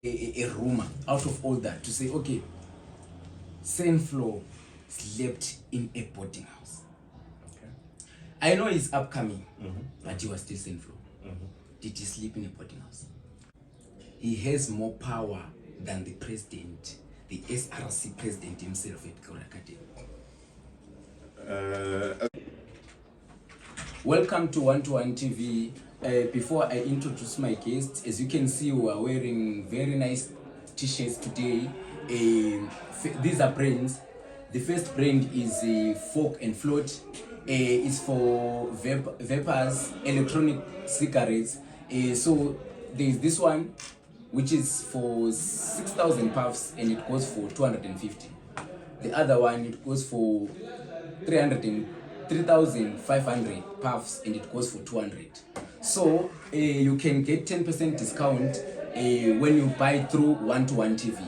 a rumor out of all that to say, okay, SAINTFLOEW slept in a boarding house. Okay. I know he's upcoming, but he was still SAINTFLOEW. Did he sleep in a boarding house? He has more power than the president, the SRC president himself at Glory Academy. Welcome to ONE2ONE TV. Before I introduce my guest, as you can see, we are wearing very nice t-shirts today. These are brands. The first brand is Fork and Float. It's for vapors, electronic cigarettes. So there's this one, which is for 6,000 puffs, and it goes for 250. The other one, it goes for 3,500 puffs, and it goes for 200. So you can get 10% discount when you buy through ONE2ONE TV.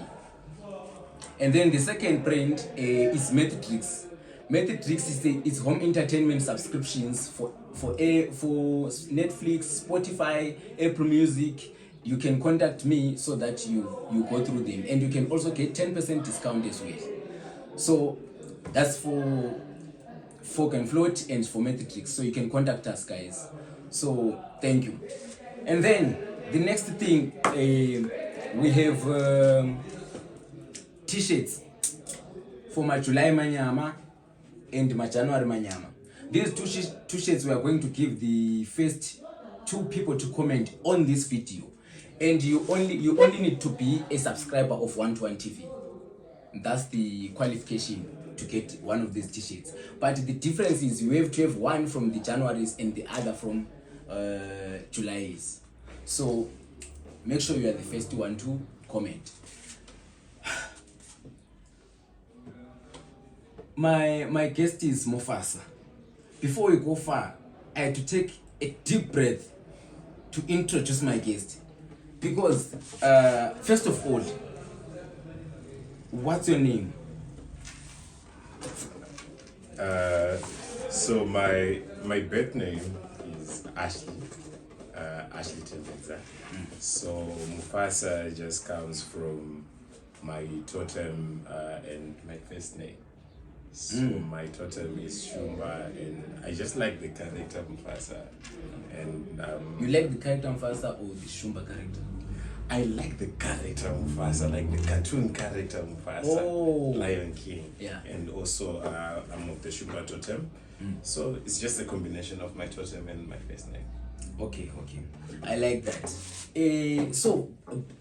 And then the second brand is Methodrix. Methodrix is home entertainment subscriptions for Netflix, Spotify, Apple Music. You can contact me so that you go through them, and you can also get 10% discount as well. So that's for Fork and Float and for Methodrix. So you can contact us, guys. So thank you. And then the next thing, we have t-shirts for my July Manyama and my January Manyama. These two shirts we are going to give the first 2 people to comment on this video, and you only need to be a subscriber of ONE2ONE TV. That's the qualification to get one of these t-shirts. But the difference is you have to have one from the Januaries and the other from Julys. So make sure you are the first one to comment. My guest is Mufasa. Before we go far, I had to take a deep breath to introduce my guest, because first of all, what's your name? So my birth name is Ashley. Ashley Tendenza. So Mufasa just comes from my totem and my first name. So my totem is Shumba, and I just like the character Mufasa. And You like the character Mufasa or the Shumba character? I like the character Mufasa, like the cartoon character Mufasa, Lion King. Yeah. And also I'm of the Shumba totem. So it's just a combination of my totem and my first name. Okay. I like that. So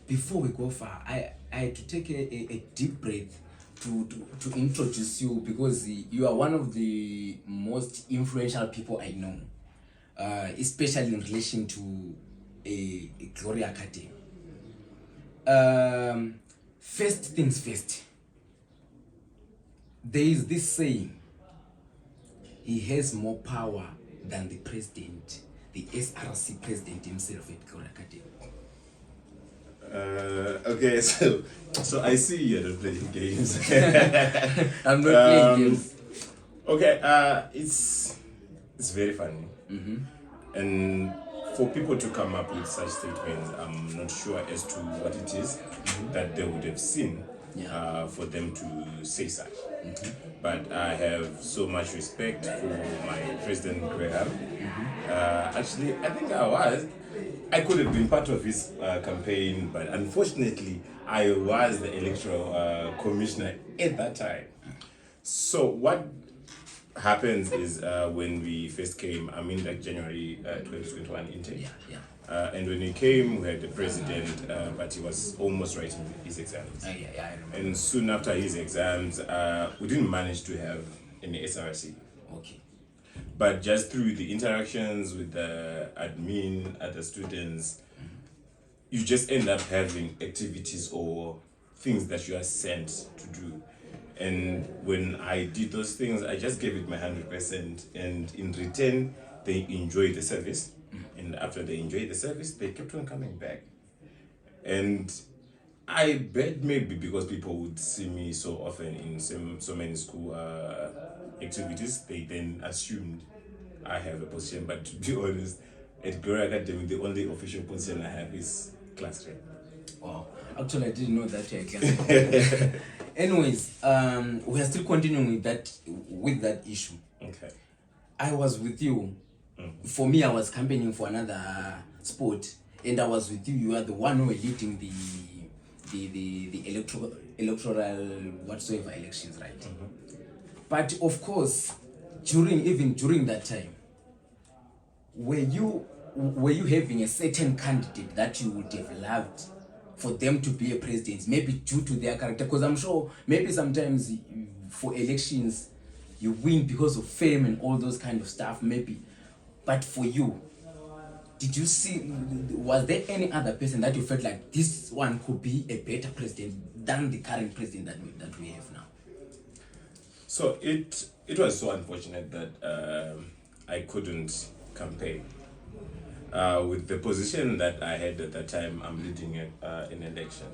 before we go far, I had to take a deep breath to introduce you, because you are one of the most influential people I know, especially in relation to a Glory Academy. First things first, there is this saying, he has more power than the president, the SRC president himself at Glory Academy. Okay, so I see you're not playing games. I'm not playing games. Okay, it's very funny. And for people to come up with such statements, I'm not sure as to what it is that they would have seen for them to say such. But I have so much respect for my President Graham. Actually, I think I could have been part of his campaign, but unfortunately, I was the electoral commissioner at that time. So what happens is when we first came, I mean like January 2021 intake. And when we came, we had the president, but he was almost writing his exams. I remember. And soon after his exams, we didn't manage to have any SRC. Okay. But just through the interactions with the admin, other students, you just end up having activities or things that you are sent to do. And when I did those things, I just gave it my 100%. And in return, they enjoyed the service. And after they enjoyed the service, they kept on coming back. And I bet maybe because people would see me so often in so many school activities, they then assumed I have a position. But to be honest, at Glory Academy, the only official position I have is class rep. Wow. Actually, I didn't know that. I guess. Anyways, we are still continuing with that issue. Okay. I was with you. For me, I was campaigning for another sport, and I was with you. You are the one who were leading the electoral whatsoever elections, right? But of course, during that time, were you having a certain candidate that you would have loved for them to be a president, maybe due to their character? Because I'm sure maybe sometimes for elections you win because of fame and all those kind of stuff, maybe. But for you, did you see, was there any other person that you felt like this one could be a better president than the current president that we have now? So it was so unfortunate that I couldn't campaign. With the position that I had at that time, I'm leading an election.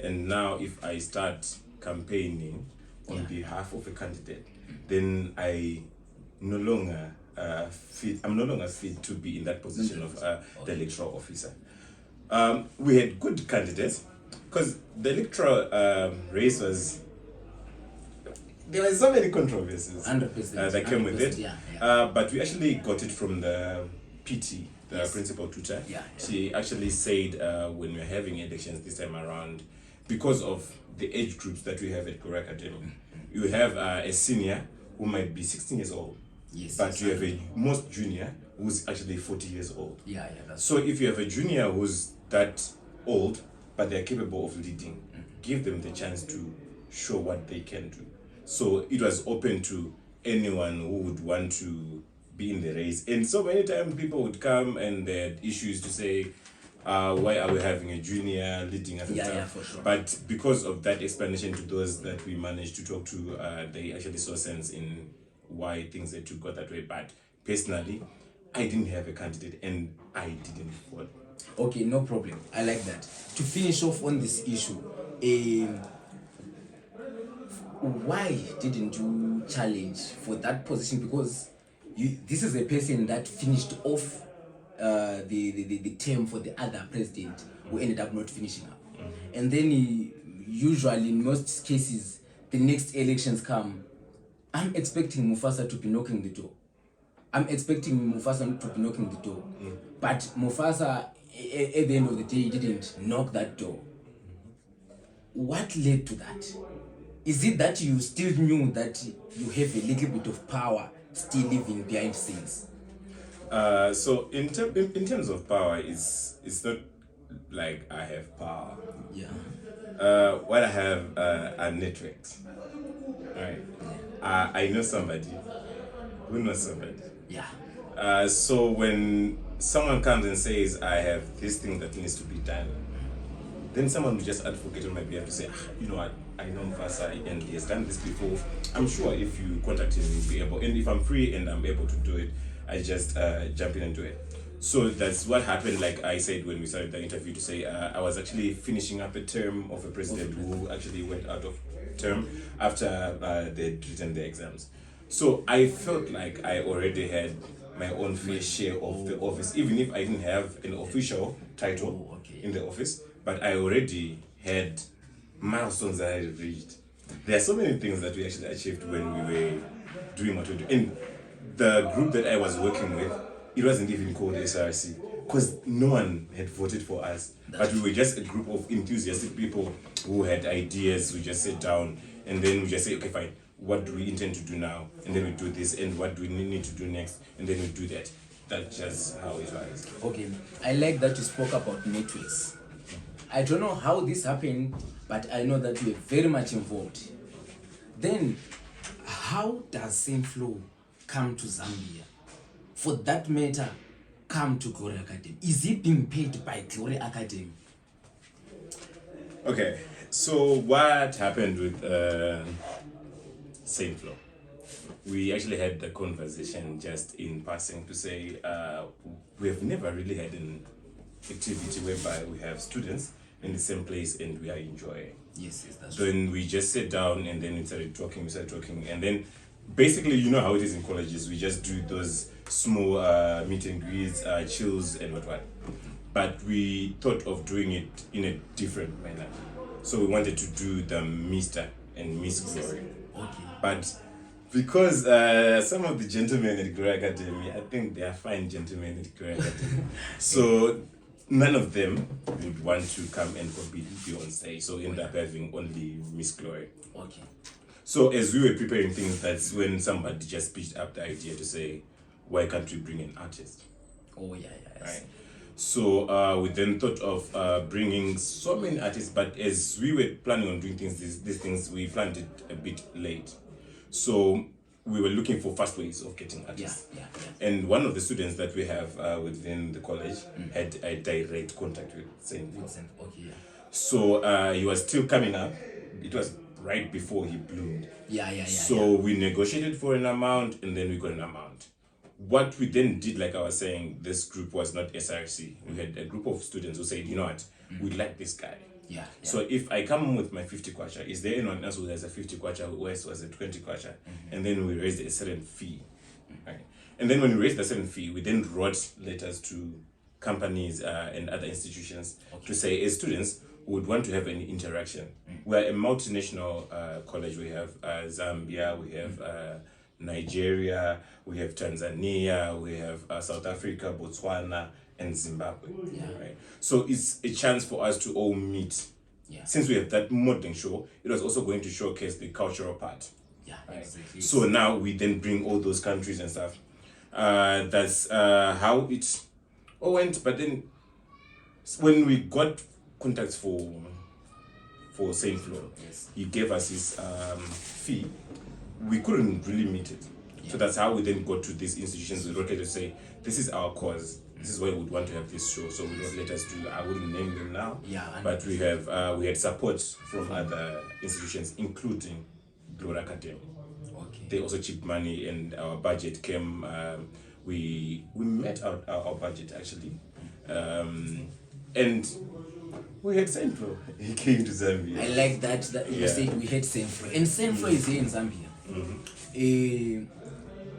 And now if I start campaigning on behalf of a candidate, then I'm no longer fit to be in that position of the electoral officer. We had good candidates, because the electoral race was, there were so many controversies 100%, that came with it. Yeah. But we actually got it from the PT, the principal tutor. She actually said when we're having elections this time around, because of the age groups that we have at Korea Academy, you have a senior who might be 16 years old, but you have a most junior who's actually 40 years old. So if you have a junior who's that old, but they're capable of leading, give them the chance to show what they can do. So it was open to anyone who would want to be in the race. And so many times people would come and they had issues to say, why are we having a junior leading us? For sure. But because of that explanation to those that we managed to talk to, they actually saw sense in why things had to go that way. But personally, I didn't have a candidate and I didn't vote. Okay, no problem. I like that. To finish off on this issue, why didn't you challenge for that position? Because this is a person that finished off the term for the other president who ended up not finishing up. And then usually in most cases, the next elections come. I'm expecting Mufasa to be knocking the door. But Mufasa, at the end of the day, didn't knock that door. What led to that? Is it that you still knew that you have a little bit of power still living behind scenes? So in terms of power, it's not like I have power. What I have are networks. Right. I know somebody who knows somebody. So when someone comes and says, I have this thing that needs to be done, then someone will just advocate on my behalf to say, you know what, I know Mufasa and he has done this before. I'm sure if you contact him, you'll be able. And if I'm free and I'm able to do it, I just jump in and do it. So that's what happened, like I said when we started the interview, to say I was actually finishing up a term of a president who actually went out of term after they'd written their exams. So I felt like I already had my own fair share of the office, even if I didn't have an official title in the office, but I already had milestones that I had reached. There are so many things that we actually achieved when we were doing what we do. And the group that I was working with, it wasn't even called SRC, because no one had voted for us. But we were just a group of enthusiastic people who had ideas. We just sat down and then we just say, okay, fine, what do we intend to do now? And then we do this, and what do we need to do next? And then we do that. That's just how it was. Okay, I like that you spoke about networks. I don't know how this happened, but I know that you are very much involved. Then, how does SAINTFLOEW come to Zambia? For that matter, come to Glory Academy. Is it being paid by Glory Academy? Okay, so what happened with SAINTFLOEW? We actually had the conversation just in passing to say we have never really had an activity whereby we have students in the same place and we are enjoying. Yes, that's Then we just sat down and then we started talking, and then basically, you know how it is in colleges, we just do those small meet and greets, chills and what. but we thought of doing it in a different manner. So we wanted to do the Mr. and Miss Glory. Okay. But because some of the gentlemen at Glory Academy, I think they are fine gentlemen at Glory Academy. So none of them would want to come and compete with Beyonce. So we ended up having only Miss Glory. Okay. So as we were preparing things, that's when somebody just pitched up the idea to say, why can't we bring an artist? Oh yeah. Right. So we then thought of bringing so many artists, but as we were planning on doing things, these things, we planned it a bit late. So we were looking for fast ways of getting artists. Yeah. And one of the students that we have within the college had a direct contact with SAINTFLOEW. Okay, yeah. So he was still coming up. It was right before he bloomed. Yeah. So we negotiated for an amount, and then we got an amount. What we then did, like I was saying, this group was not SRC. We had a group of students who said, you know what, we like this guy. Yeah. So if I come with my 50 kwacha, is there anyone else who has a 50 kwacha, who else was a 20 kwacha? And then we raised a certain fee. Right? And then when we raised a certain fee, we then wrote letters to companies and other institutions to say, as students, we would want to have an interaction. We're a multinational college. We have Zambia, we have Nigeria, we have Tanzania, we have South Africa, Botswana, and Zimbabwe. Yeah. Right? So it's a chance for us to all meet. Yeah. Since we have that modeling show, it was also going to showcase the cultural part. Yeah, right? exactly. So now we then bring all those countries and stuff. That's how it all went. But then when we got contacts for SAINTFLOEW, Yes. he gave us his fee. We couldn't really meet it. So that's how we then got to these institutions. We wrote to say, this is our cause. This is why we would want to have this show. So we wrote letters to, I wouldn't name them now. Yeah. But we had support from other institutions, including Glory Academy. Okay. They also chipped money, and our budget came. We met our budget actually, and we had SAINTFLOEW. He came to Zambia. I like that you said we had SAINTFLOEW. And SAINTFLOEW is here in Zambia.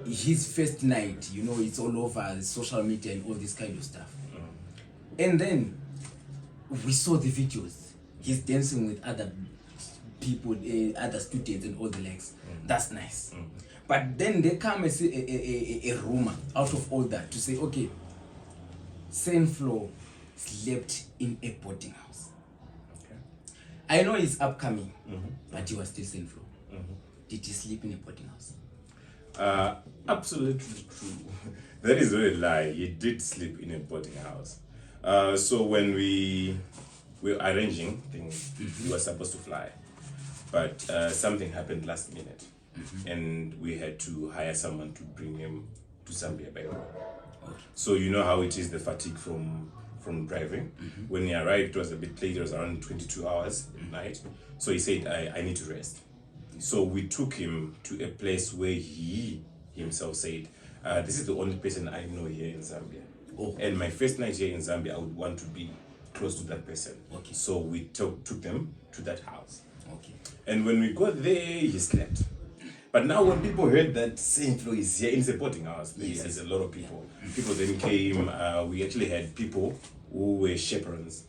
His first night, it's all over social media and all this kind of stuff. And then we saw the videos. He's dancing with other people, other students and all the likes. That's nice. But then they come and say a rumor out of all that to say, okay, SAINTFLOEW slept in a boarding house. Okay. I know he's upcoming, but he was still SAINTFLOEW. Did he sleep in a boarding house? Absolutely true. That is not a lie. He did sleep in a boarding house. So when we were arranging things, he was supposed to fly, but something happened last minute, and we had to hire someone to bring him to Zambia by road. Okay. So you know how it is, the fatigue from driving. When he arrived, it was a bit late. It was around 22 hours at night. So he said, I need to rest. So we took him to a place where he himself said, this is the only person I know here in Zambia. Oh. And my first night here in Zambia, I would want to be close to that person. Okay. So we took them to that house. Okay. And when we got there, he slept. But now when people heard that SAINTFLOEW is here in the boarding house, there's a lot of people. People then came. We actually had people who were chaperones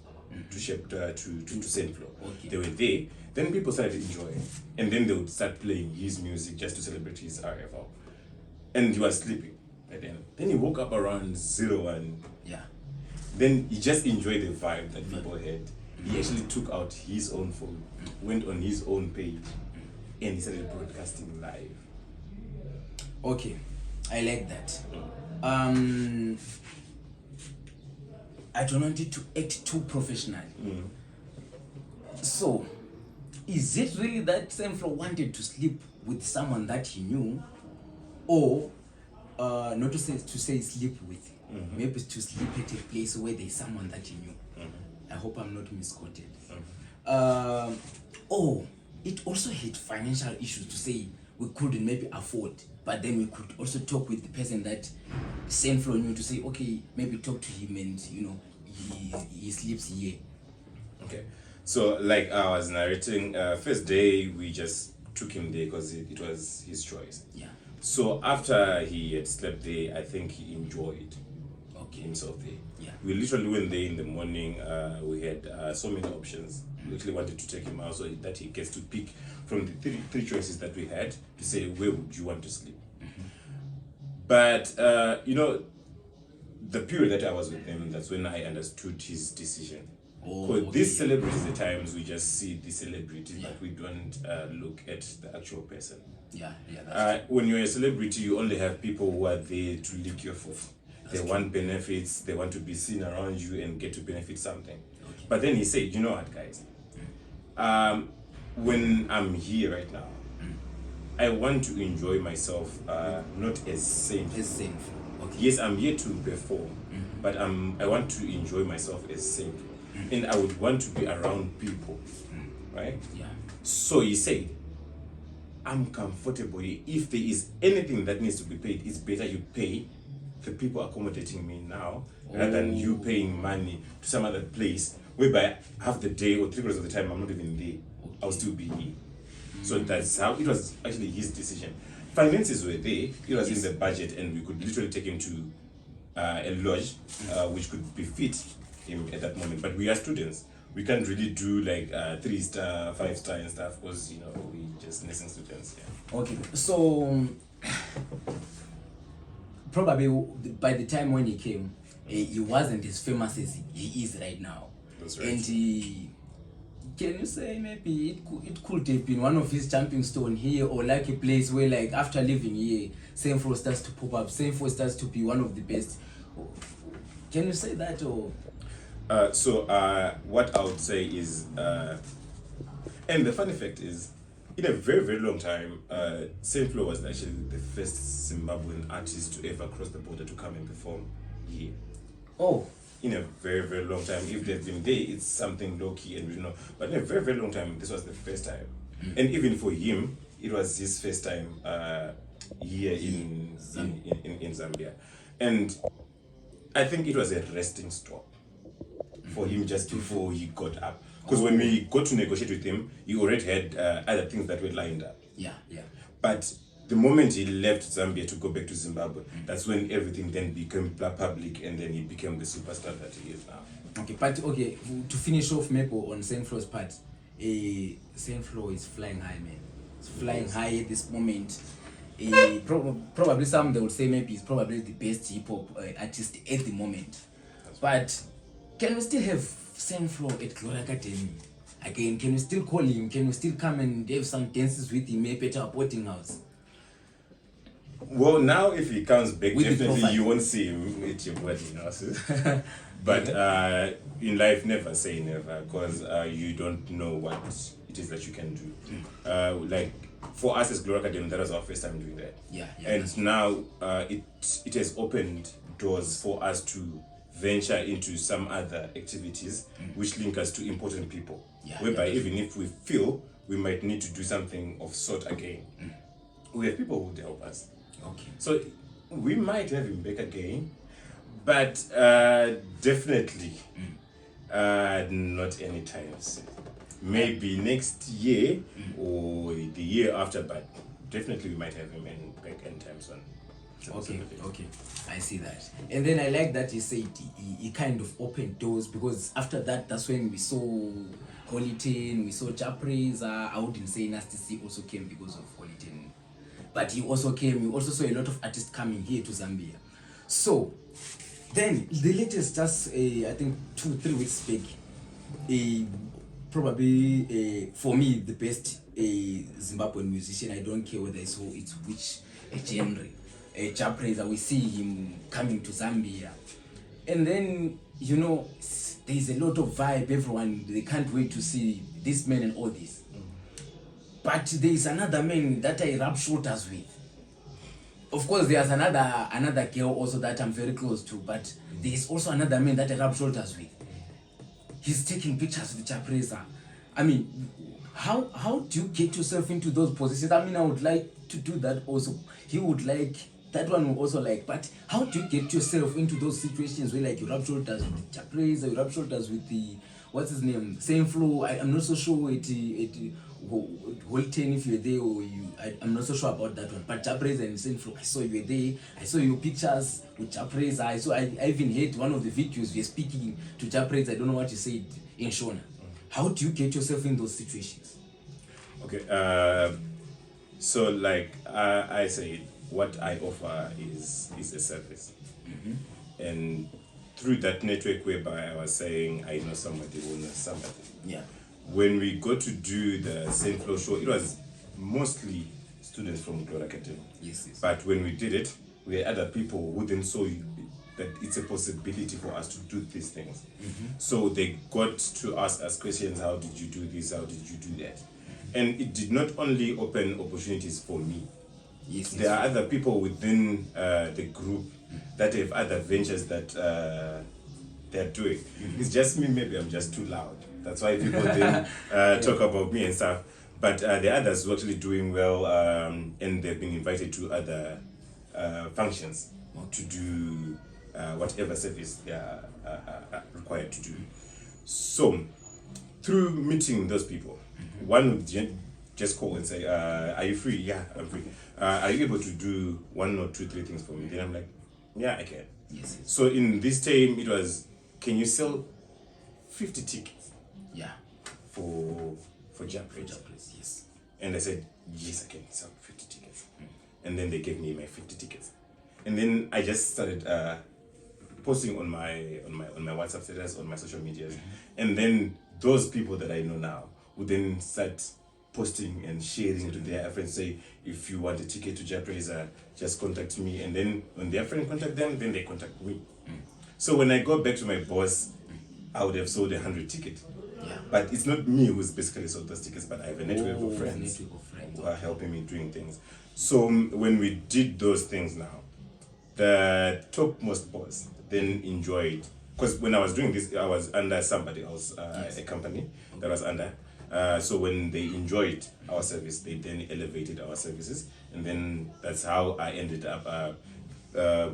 to SAINTFLOEW. Okay. They were there. Then people started enjoying, and then they would start playing his music just to celebrate his RFL. And he was sleeping by then. Then he woke up around 01. Yeah. Then he just enjoyed the vibe that people had. He actually took out his own phone, went on his own page, and he started broadcasting live. Okay, I like that. I don't want it to act too professional. So, is it really that SAINTFLOEW wanted to sleep with someone that he knew, or not to say sleep with, maybe to sleep at a place where there's someone that he knew? I hope I'm not misquoted. Oh, it also had financial issues to say we couldn't maybe afford, but then we could also talk with the person that SAINTFLOEW knew to say, okay, maybe talk to him and he sleeps here. Okay, so like I was narrating, first day we just took him there because it was his choice. Yeah. So after he had slept there, I think he enjoyed. himself there. Yeah. We literally went there in the morning. We had so many options. We actually wanted to take him out so that he gets to pick from the three choices that we had to say, where would you want to sleep? But, you know, the period that I was with him, that's when I understood his decision. Because these celebrities, at times, we just see the celebrity, but we don't look at the actual person. Yeah, that's when you're a celebrity, you only have people who are there to lick your foot. They want benefits, they want to be seen around you and get to benefit something. Okay. But then he said, you know what, guys? When I'm here right now, I want to enjoy myself, not as saint. As sinful. Okay. Yes, I'm here to perform, but I want to enjoy myself as saint. And I would want to be around people, right? Yeah. So he said, I'm comfortable here. If there is anything that needs to be paid, it's better you pay the people accommodating me now rather than you paying money to some other place whereby half the day or 3/4 of the time I'm not even there. I'll still be here. So that's how it was actually his decision. Finances were there, it was in the budget, and we could literally take him to a lodge which could befit him at that moment. But we are students. We can't really do like 3-star, 5-star and stuff because, you know, we just nursing students. Yeah. Okay, so probably by the time when he came, he wasn't as famous as he is right now. That's right. And can you say maybe it could have been one of his jumping stone here, or like a place where, like, after living here, SAINTFLOEW starts to pop up, SAINTFLOEW starts to be one of the best. Can you say that? Or what I would say is, and the funny fact is, in a very, very long time, SAINTFLOEW was actually the first Zimbabwean artist to ever cross the border to come and perform here. Oh. In a very, very long time. If they've been there, it's something low-key and we don't know. But in a very, very long time, this was the first time. And even for him, it was his first time here in Zambia. And I think it was a resting stop for him just before he got up. Because when we got to negotiate with him, he already had other things that were lined up. Yeah. But the moment he left Zambia to go back to Zimbabwe, that's when everything then became public, and then he became the superstar that he is now. Okay, but okay, to finish off Maple on SAINTFLOEW's part, SAINTFLOEW is flying high, man. It's flying high at this moment. Probably some they would say maybe he's probably the best hip-hop artist at the moment. But can we still have SAINTFLOEW at Glory Academy? Again, can we still call him? Can we still come and have some dances with him, maybe at our boarding house? Well, now if he comes back, With definitely you won't see him at your boarding houses. But in life, never say never, because you don't know what it is that you can do. Like for us as Glory Academy, that was our first time doing that. Yeah. And now it has opened doors for us to venture into some other activities which link us to important people. Whereby even if we feel we might need to do something of sort again, we have people who would help us. Okay. So we might have him back again, but definitely not anytime soon. Maybe next year or the year after, but definitely we might have him back anytime soon. Okay, I see that. And then I like that you said he kind of opened doors, because after that, that's when we saw Holyton, we saw Chapreza. I wouldn't say Nasty C also came because of Holyton, but he also came. We also saw a lot of artists coming here to Zambia. So then the latest, just I think 2-3 weeks back, probably for me the best Zimbabwean musician. I don't care whether it's which genre. Chapreza, we see him coming to Zambia, and then there's a lot of vibe. Everyone, they can't wait to see this man and all this. But there's another man that I rub shoulders with. Of course, there's another girl also that I'm very close to, but there's also another man that I rub shoulders with. He's taking pictures with Chapreza. I mean, how do you get yourself into those positions? I mean, I would like to do that also. He would like. That one will also like, but how do you get yourself into those situations where, like, you rub shoulders with Chapreza, you rub shoulders with what's his name, SAINTFLOEW. I'm not so sure Holton if you're there or I'm not so sure about that one. But Japraise and SAINTFLOEW, I saw you were there. I saw your pictures with Japraise. I even heard one of the videos you're speaking to Japraise. I don't know what you said in Shona. How do you get yourself in those situations? Okay, so like I said, what I offer is a service. And through that network whereby I was saying I know somebody who knows somebody. Yeah. When we got to do the SAINTFLOEW show, it was mostly students from Glory Academy. Yes. But when we did it, we had other people who then saw that it's a possibility for us to do these things. So they got to ask us questions, how did you do this, how did you do that? And it did not only open opportunities for me. Yes. There are other people within the group that have other ventures that they're doing. It's just me, maybe I'm just too loud. That's why people then talk about me and stuff. But the others who are actually doing well, and they've been invited to other functions to do whatever service they are required to do. So, through meeting those people, one would just call and say, are you free? Yeah, I'm free. Are you able to do 1 or 2, 3 things for me? Then I'm like, yeah, I can. Yes. So in this time, it was, can you sell 50 tickets? Yeah. For Japraise? Yes. And I said, yes, I can sell 50 tickets. And then they gave me my 50 tickets. And then I just started posting on my WhatsApp status, on my social medias. And then those people that I know now would then start posting and sharing to their friends, say, if you want a ticket to Japraise, just contact me. And then when their friend contact them, then they contact me. So when I go back to my boss, I would have sold 100 tickets. Yeah. But it's not me who's basically sold those tickets, but I have a network of friends who are helping me doing things. So when we did those things now, the topmost boss then enjoyed, because when I was doing this, I was under somebody else, a company that was under. So when they enjoyed our service, they then elevated our services, and then that's how I ended up,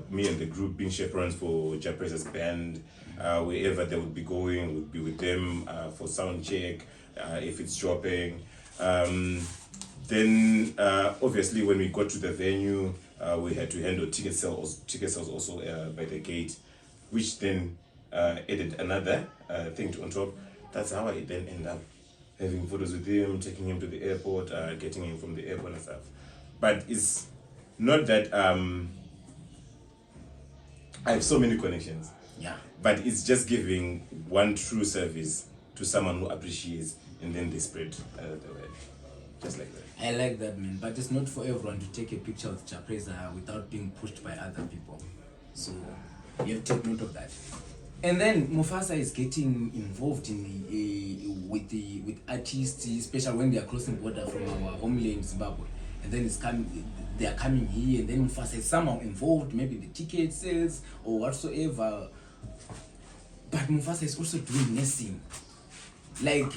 me and the group being chaperones for Japraise's band. Wherever they would be going, would be with them for sound check, if it's shopping. Then obviously when we got to the venue, we had to handle ticket sales also by the gate, which then added another thing on top. That's how I then end up having photos with him, taking him to the airport, getting him from the airport and stuff. But it's not that I have so many connections. Yeah. But it's just giving one true service to someone who appreciates, and then they spread the word. Just like that. I like that, man. But it's not for everyone to take a picture with Japraise without being pushed by other people. So you have to take note of that. And then Mufasa is getting involved in with artists, especially when they are crossing border from our homeland Zimbabwe. And then they are coming here, and then Mufasa is somehow involved, maybe the ticket sales or whatsoever. But Mufasa is also doing nursing. Like,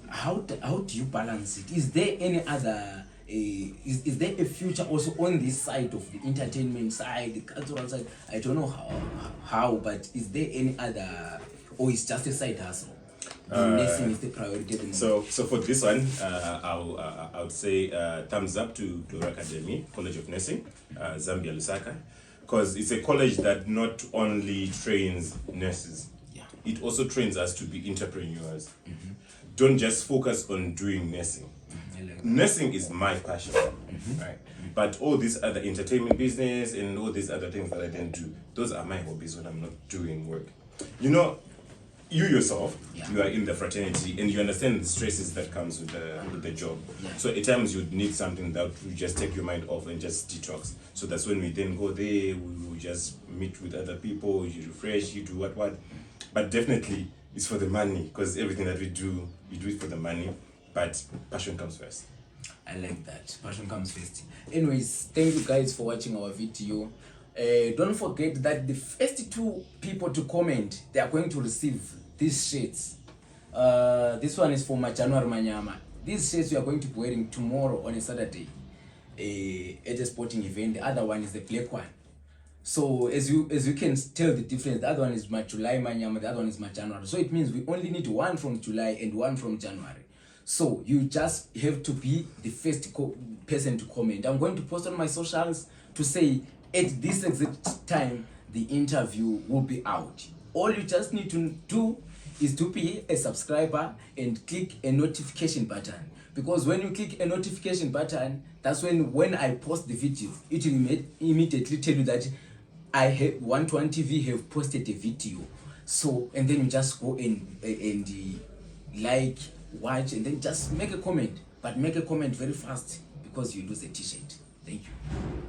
how do you balance it? Is there any other is there a future also on this side of the entertainment side, the cultural side? I don't know how, but is there any other, or is just a side hustle? Nursing is the priority at the moment. So for this one, I would say thumbs up to Glory Academy, College of Nursing, Zambia, Lusaka, because it's a college that not only trains nurses, it also trains us to be entrepreneurs. Don't just focus on doing nursing. Nursing is my passion, right? But all these other entertainment business and all these other things that I then do, those are my hobbies when I'm not doing work. You know, you yourself, you are in the fraternity and you understand the stresses that comes with the job. So at times you need something that will just take your mind off and just detox. So that's when we then go there, we will just meet with other people, you refresh, you do what. But definitely it's for the money, because everything that we do it for the money, but passion comes first. I like that. Passion comes first. Anyways, thank you guys for watching our video. Don't forget that the first 2 people to comment, they are going to receive these shirts. This one is for January Manyama. These shirts we are going to be wearing tomorrow on a Saturday at a sporting event. The other one is the black one. So as you can tell the difference, the other one is my July manyama, the other one is my January. So it means we only need one from July and one from January. So you just have to be the first person to comment. I'm going to post on my socials to say at this exact time the interview will be out. All you just need to do is to be a subscriber and click a notification button, because when you click a notification button, that's when I post the video, it will immediately tell you that I have ONE2ONE TV have posted a video. So and then you just go and like, watch, and then just make a comment, but make a comment very fast because you lose a t-shirt. Thank you.